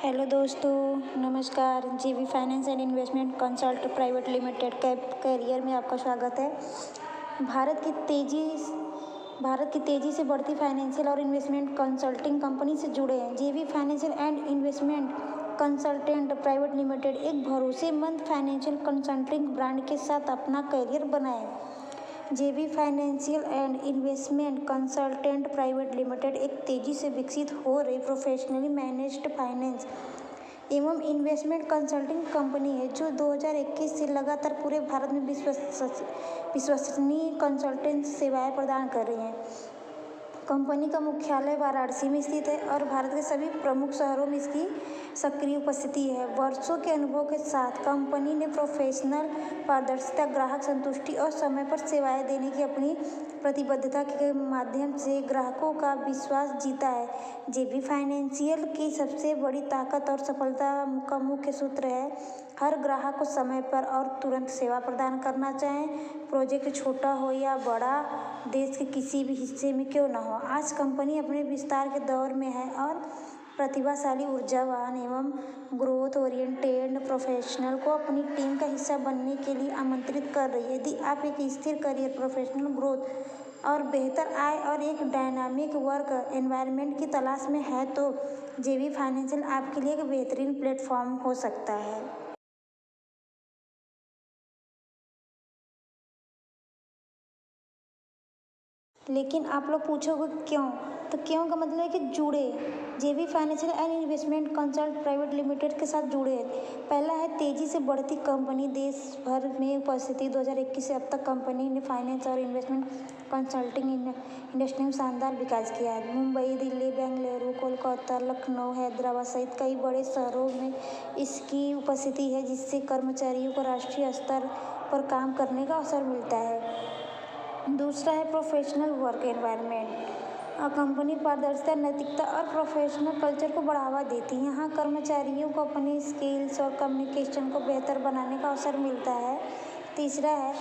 Hello दोस्तों, नमस्कार। GV finance and investment consult private limited career में आपका स्वागत है। भारत की तेज़ी से बढ़ती फाइनेंशियल और इन्वेस्टमेंट कंसल्टिंग कंपनी से जुड़े हैं। जीवी financial and investment consultant private limited एक भरोसेमंद फाइनेंशियल कंसल्टिंग ब्रांड के साथ अपना कैरियर बनाए। जेवी financial and investment consultant private limited एक तेजी से विकसित हो रही प्रोफेशनली मैनेज्ड फाइनेंस एवं इन्वेस्टमेंट कंसल्टिंग कंपनी है जो 2021 से लगातार पूरे भारत में विश्वसनीय कंसल्टेंसी सेवाएं प्रदान कर रही है। कंपनी का मुख्यालय वाराणसी में स्थित है और भारत के सभी प्रमुख शहरों में इसकी सक्रिय उपस्थिति है। वर्षों के अनुभव के साथ कंपनी ने प्रोफेशनल पारदर्शिता, ग्राहक संतुष्टि और समय पर सेवाएं देने की अपनी प्रतिबद्धता के माध्यम से ग्राहकों का विश्वास जीता है। जेबी फाइनेंशियल की सबसे बड़ी ताकत और सफलता का मुख्य सूत्र है हर ग्राहक को समय पर और तुरंत सेवा प्रदान करना। चाहे प्रोजेक्ट छोटा हो या बड़ा, देश के किसी भी हिस्से में क्यों न हो, आज कंपनी अपने विस्तार के दौर में है और प्रतिभाशाली, ऊर्जावान एवं ग्रोथ ओरिएंटेड प्रोफेशनल को अपनी टीम का हिस्सा बनने के लिए आमंत्रित कर रही है। यदि आप एक स्थिर करियर, प्रोफेशनल ग्रोथ और बेहतर आय और एक डायनामिक वर्क एनवायरनमेंट की तलाश में है तो जेवी फाइनेंशियल आपके लिए एक बेहतरीन प्लेटफॉर्म हो सकता है। लेकिन आप लोग पूछोगे क्यों? तो क्यों का मतलब है कि जुड़े, जेवी financial and investment consult private limited के साथ जुड़े हैं। पहला है तेजी से बढ़ती कंपनी, देश भर में उपस्थिति। 2021 से अब तक कंपनी ने फाइनेंस और इन्वेस्टमेंट कंसल्टिंग इंडस्ट्री में शानदार विकास किया है। मुंबई, दिल्ली, बेंगलुरु, कोलकाता, लखनऊ, हैदराबाद सहित कई बड़े शहरों में इसकी उपस्थिति है, जिससे कर्मचारियों को राष्ट्रीय स्तर पर काम करने का अवसर मिलता है। दूसरा है प्रोफेशनल वर्क एनवायरनमेंट। कंपनी पारदर्शिता, नैतिकता और प्रोफेशनल कल्चर को बढ़ावा देती है। यहाँ कर्मचारियों को अपनी स्किल्स और कम्युनिकेशन को बेहतर बनाने का अवसर मिलता है। तीसरा है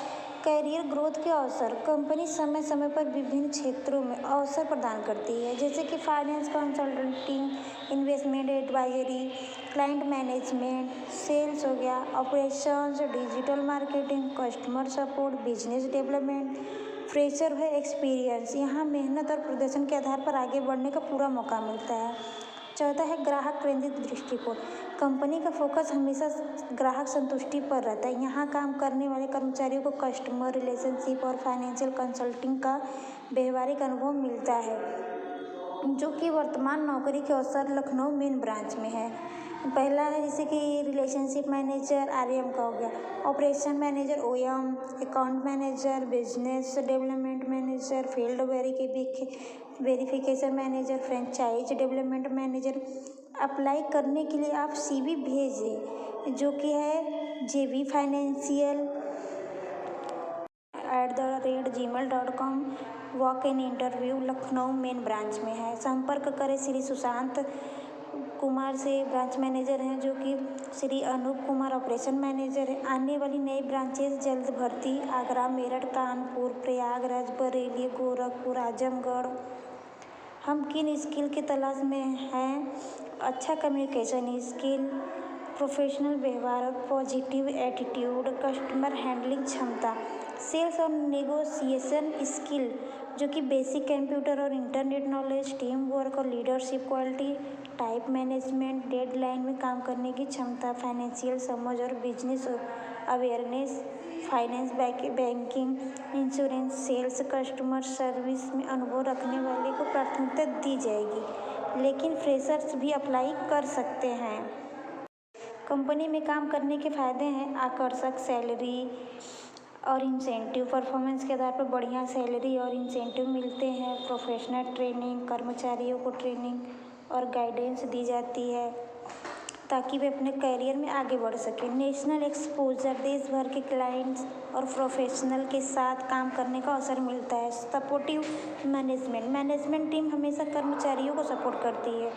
कैरियर ग्रोथ के अवसर। कंपनी समय समय पर विभिन्न क्षेत्रों में अवसर प्रदान करती है, जैसे कि finance consulting, investment advisory, client management, sales हो गया, operations, digital marketing, customer support, business development. Fresher है एक्सपीरियंस, यहाँ मेहनत और प्रदर्शन के आधार पर आगे बढ़ने का पूरा मौका मिलता है। चौथा है ग्राहक केंद्रित दृष्टिकोण। कंपनी का फोकस हमेशा ग्राहक संतुष्टि पर रहता है। यहाँ काम करने वाले कर्मचारियों को कस्टमर रिलेशनशिप और फाइनेंशियल कंसल्टिंग का व्यवहारिक अनुभव मिलता है, जो कि वर्तमान नौकरी के अवसर लखनऊ मेन ब्रांच में है। पहला है जैसे कि रिलेशनशिप मैनेजर आरएम का हो गया, operation manager OM, account manager, business development manager, field verification manager, franchise development manager. Apply करने के लिए आप सीवी भेजें, जो कि है जेवी financial @gmail.com। Walk in interview Lucknow main branch में है। संपर्क करें श्री सुशांत कुमार से, ब्रांच मैनेजर हैं, जो कि श्री अनूप कुमार ऑपरेशन मैनेजर है। आने वाली नई ब्रांचेस जल्द भर्ती आगरा, मेरठ, कानपुर, प्रयागराज, बरेली, गोरखपुर, आजमगढ़। हम किन स्किल की तलाश में हैं? अच्छा कम्युनिकेशन स्किल, प्रोफेशनल व्यवहार, पॉजिटिव एटीट्यूड, कस्टमर हैंडलिंग क्षमता, सेल्स और नेगोशिएशन स्किल, जो कि बेसिक कंप्यूटर और इंटरनेट नॉलेज, टीम वर्क और leadership quality, type management, deadline में काम करने की क्षमता, फाइनेंशियल समझ और business awareness, finance, banking, insurance, sales, customer service में अनुभव रखने वाले को प्राथमिकता दी जाएगी, लेकिन फ्रेशर्स भी अप्लाई कर सकते हैं। कंपनी में काम करने के फायदे हैं आकर्षक सैलरी और इंसेंटिव। परफॉर्मेंस के आधार पर बढ़िया सैलरी और इंसेंटिव मिलते हैं। प्रोफेशनल ट्रेनिंग, कर्मचारियों को ट्रेनिंग और गाइडेंस दी जाती है ताकि वे अपने करियर में आगे बढ़ सकें। नेशनल एक्सपोजर, देश भर के क्लाइंट्स और प्रोफेशनल के साथ काम करने का अवसर मिलता है। सपोर्टिव मैनेजमेंट टीम हमेशा कर्मचारियों को सपोर्ट करती है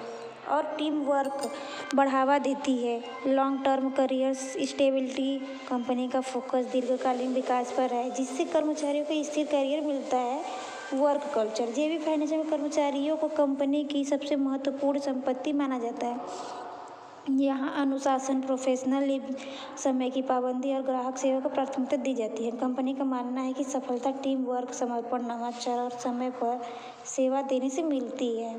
और टीम वर्क बढ़ावा देती है। Long term career stability, company का फोकस दीर्घकालीन विकास पर है, जिससे कर्मचारियों को स्थिर करियर मिलता है। वर्क कल्चर, जेवी फाइनेंशियल में कर्मचारियों को कंपनी की सबसे महत्वपूर्ण संपत्ति माना जाता है। यहाँ अनुशासन, प्रोफेशनल समय की पाबंदी और ग्राहक सेवा को प्राथमिकता दी जाती है। कंपनी का मानना है कि सफलता टीम वर्क, समर्पण, नवाचार और समय पर सेवा देने से मिलती है।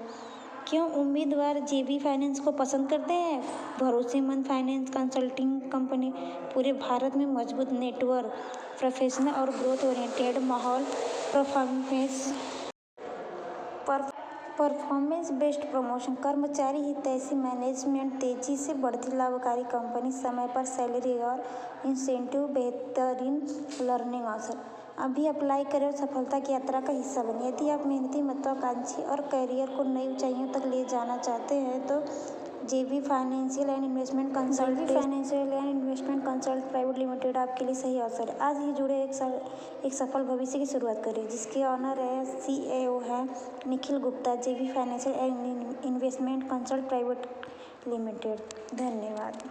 क्यों उम्मीदवार जेबी फाइनेंस को पसंद करते हैं? भरोसेमंद फाइनेंस कंसल्टिंग कंपनी, पूरे भारत में मजबूत नेटवर्क, प्रोफेशनल और ग्रोथ ओरिएंटेड माहौल, परफॉर्मेंस बेस्ड प्रमोशन, कर्मचारी हितैषी मैनेजमेंट, तेजी से बढ़ती लाभकारी कंपनी, समय पर सैलरी और इंसेंटिव, बेहतरीन लर्निंग अवसर। अभी अप्लाई करें और सफलता की यात्रा का हिस्सा बने। यदि आप मेहनती, महत्वाकांक्षी और करियर को नई ऊंचाइयों तक ले जाना चाहते हैं तो JB financial and investment consult private limited आपके लिए सही अवसर है। आज ही जुड़े एक सफल भविष्य की शुरुआत करिए, जिसके ऑनर है, CEO है Nikhil Gupta, JB financial and investment consult private limited. धन्यवाद।